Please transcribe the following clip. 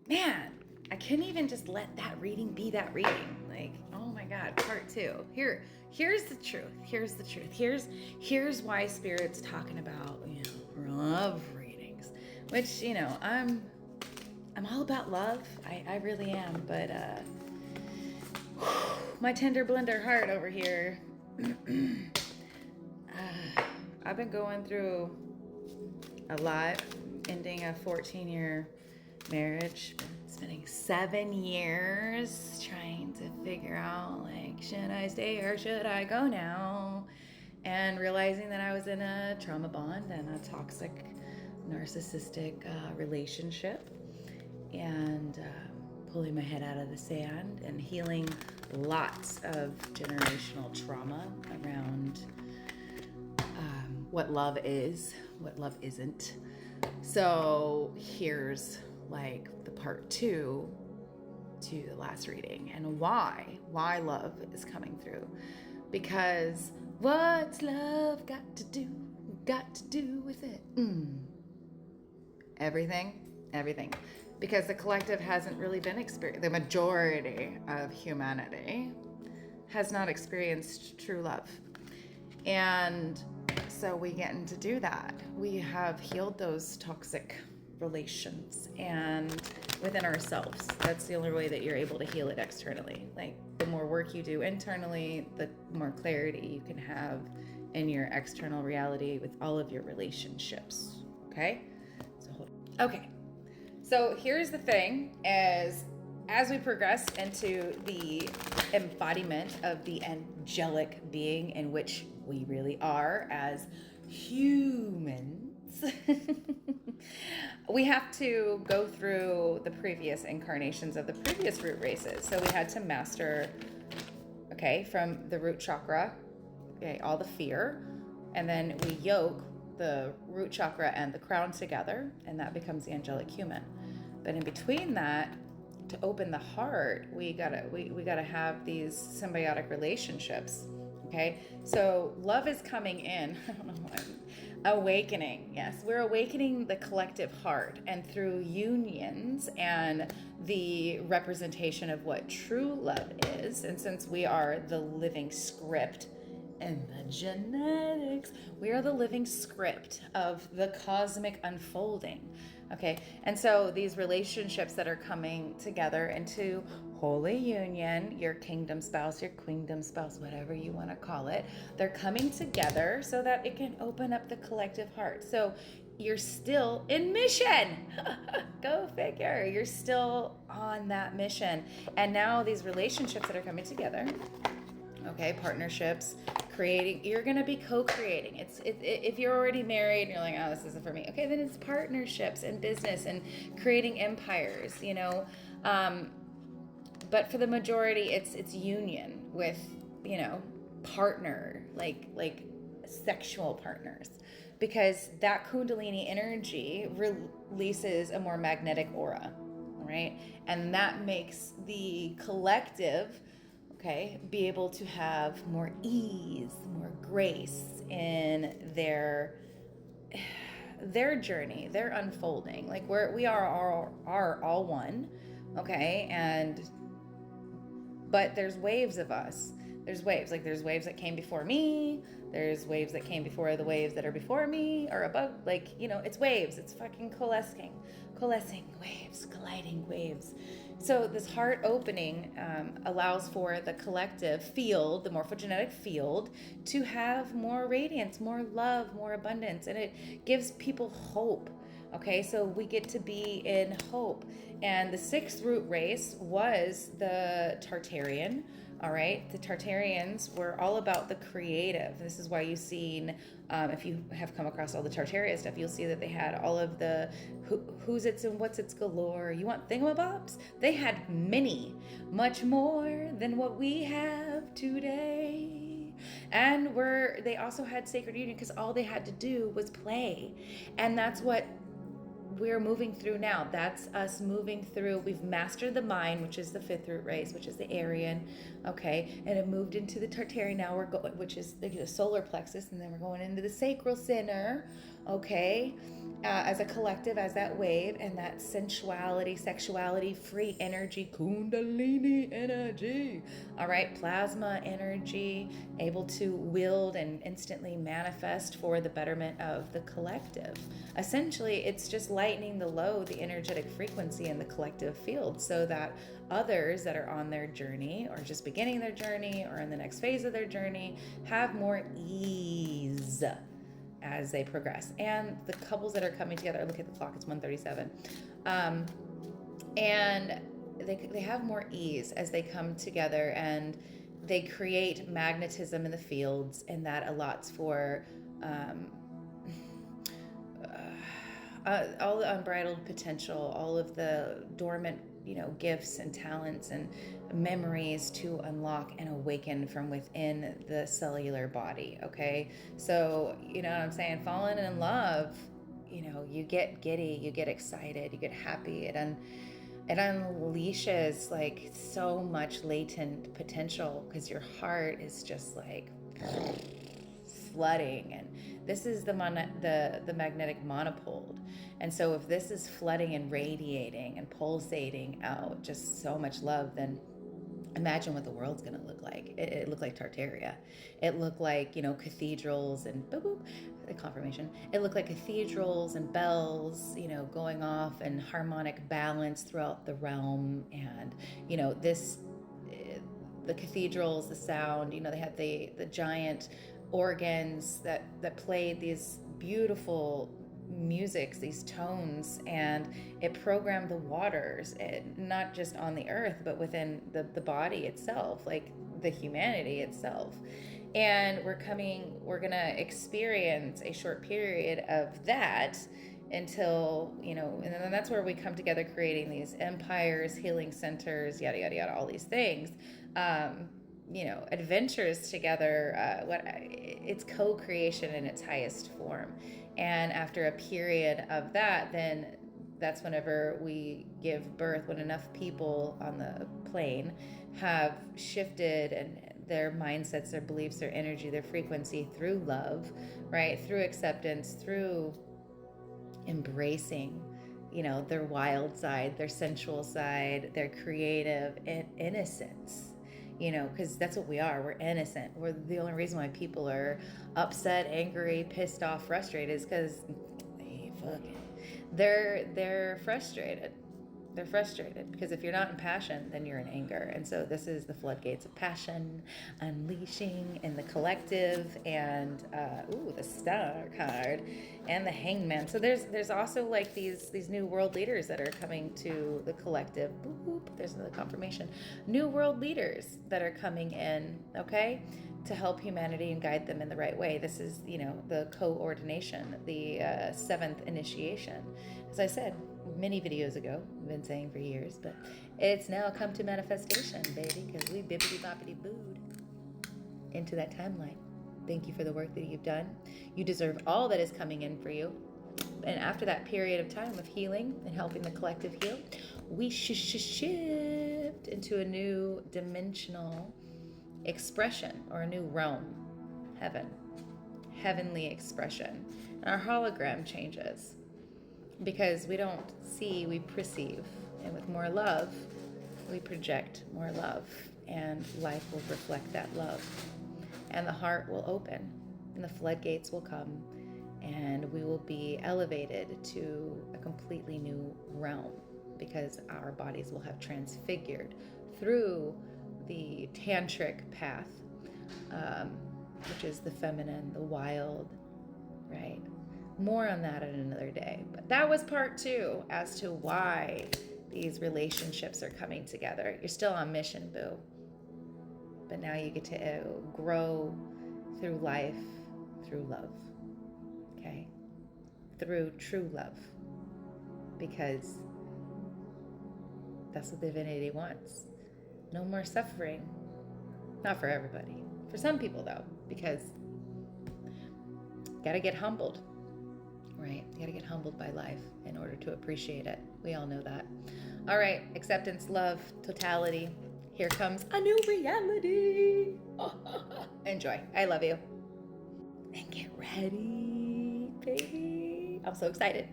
man, I couldn't even just let that reading be that reading. Like, oh my God, part 2. Here's the truth. Here's the truth. Here's why Spirit's talking about, love readings, which, I'm all about love. I really am, but my tender blender heart over here. I've been going through a lot, ending a 14-year marriage, spending 7 years trying to figure out, like, should I stay or should I go now? And realizing that I was in a trauma bond and a toxic, narcissistic relationship, and pulling my head out of the sand and healing lots of generational trauma around what love is, what love isn't. So here's like the part 2 to the last reading, and why love is coming through. Because what's love got to do with it? Everything. Because the collective hasn't really been experienced, the majority of humanity has not experienced true love. And so we get to do that. We have healed those toxic relations and within ourselves. That's the only way that you're able to heal it externally. Like, the more work you do internally, the more clarity you can have in your external reality with all of your relationships. Okay? So here's the thing, as we progress into the embodiment of the angelic being in which we really are as humans, we have to go through the previous incarnations of the previous root races. So we had to master, from the root chakra, all the fear, and then we yoke the root chakra and the crown together, and that becomes the angelic human. But in between that, to open the heart, we gotta have these symbiotic relationships. Okay, so love is coming in. I don't know why. Awakening. Yes, we're awakening the collective heart, and through unions and the representation of what true love is. And since we are the living script and the genetics, we are the living script of the cosmic unfolding. Okay, and so these relationships that are coming together into holy union, your kingdom spouse, your queendom spouse, whatever you want to call it, they're coming together so that it can open up the collective heart. So you're still in mission. Go figure. You're still on that mission. And now these relationships that are coming together, partnerships, creating, you're going to be co-creating. If you're already married and you're like, oh, this isn't for me, okay, then it's partnerships and business and creating empires, but for the majority, it's union with, partner, like sexual partners, because that Kundalini energy releases a more magnetic aura, right? And that makes the collective, be able to have more ease, more grace in their journey, their unfolding. Like, we are all one, but there's waves of us. There's waves. Like, there's waves that came before me. There's waves that came before the waves that are before me or above. Like, it's waves. It's fucking coalescing waves, colliding waves. So this heart opening allows for the collective field, the morphogenetic field, to have more radiance, more love, more abundance, and it gives people hope. So we get to be in hope. And the 6th root race was the Tartarian. All right, the Tartarians were all about the creative. This is why you've seen, if you have come across all the Tartaria stuff, you'll see that they had all of the who's its and what's its galore. You want thingamabobs? They had much more than what we have today. And they also had sacred union, because all they had to do was play. And that's what we're moving through now. That's us moving through. We've mastered the mind, which is the 5th root race, which is the Aryan, and it moved into the Tartarian. Now we're going, which is the solar plexus, and then we're going into the sacral center, okay? As a collective, as that wave, and that sensuality, sexuality, free energy, kundalini energy, all right, plasma energy, able to wield and instantly manifest for the betterment of the collective. Essentially, it's just lightening the load, the energetic frequency in the collective field, so that others that are on their journey or just beginning their journey or in the next phase of their journey have more ease as they progress. And the couples that are coming together, look at the clock, it's 1:37, and they have more ease as they come together, and they create magnetism in the fields, and that allots for all the unbridled potential, all of the dormant, gifts and talents and memories to unlock and awaken from within the cellular body. Okay, so you know what I'm saying? Falling in love, you get giddy, you get excited, you get happy. It unleashes like so much latent potential because your heart is just like flooding, and this is the magnetic monopole. And so if this is flooding and radiating and pulsating out just so much love, then imagine what the world's going to look like. It looked like Tartaria. It looked like, cathedrals and boop, boop, the confirmation. It looked like cathedrals and bells, going off and harmonic balance throughout the realm. And, the cathedrals, the sound, they had the giant organs that played these beautiful musics, these tones, and it programmed the waters, not just on the earth but within the body itself, like the humanity itself. And we're gonna experience a short period of that until and then that's where we come together, creating these empires, healing centers, yada yada yada, all these things, adventures together. It's co-creation in its highest form. And after a period of that, then that's whenever we give birth, when enough people on the plane have shifted and their mindsets, their beliefs, their energy, their frequency through love, right? Through acceptance, through embracing, their wild side, their sensual side, their creative innocence. Because that's what we are. We're innocent. We're the only reason why people are upset, angry, pissed off, frustrated is because they're frustrated. They're frustrated because if you're not in passion, then you're in anger. And so this is the floodgates of passion unleashing in the collective, and the Star card and the Hangman. So there's also like these new world leaders that are coming to the collective. Boop, boop, there's another confirmation. New world leaders that are coming in, okay, to help humanity and guide them in the right way. This is, the coordination, the seventh initiation. As I said many videos ago, I've been saying for years, but it's now come to manifestation, baby, because we bibbity boppity booed into that timeline. Thank you for the work that you've done. You deserve all that is coming in for you. And after that period of time of healing and helping the collective heal, we shift into a new dimensional expression, or a new realm, heavenly expression. And our hologram changes because we don't see, we perceive. And with more love, we project more love, and life will reflect that love. And the heart will open, and the floodgates will come, and we will be elevated to a completely new realm, because our bodies will have transfigured through the tantric path, which is the feminine, the wild, right? More on that at another day. But that was part 2 as to why these relationships are coming together. You're still on mission, boo. But now you get to grow through life, through love, okay? Through true love. Because that's what divinity wants. No more suffering. Not for everybody. For some people, though, because you gotta get humbled, right? You gotta get humbled by life in order to appreciate it. We all know that. All right, acceptance, love, totality. Here comes a new reality. Enjoy. I love you. And get ready, baby. I'm so excited.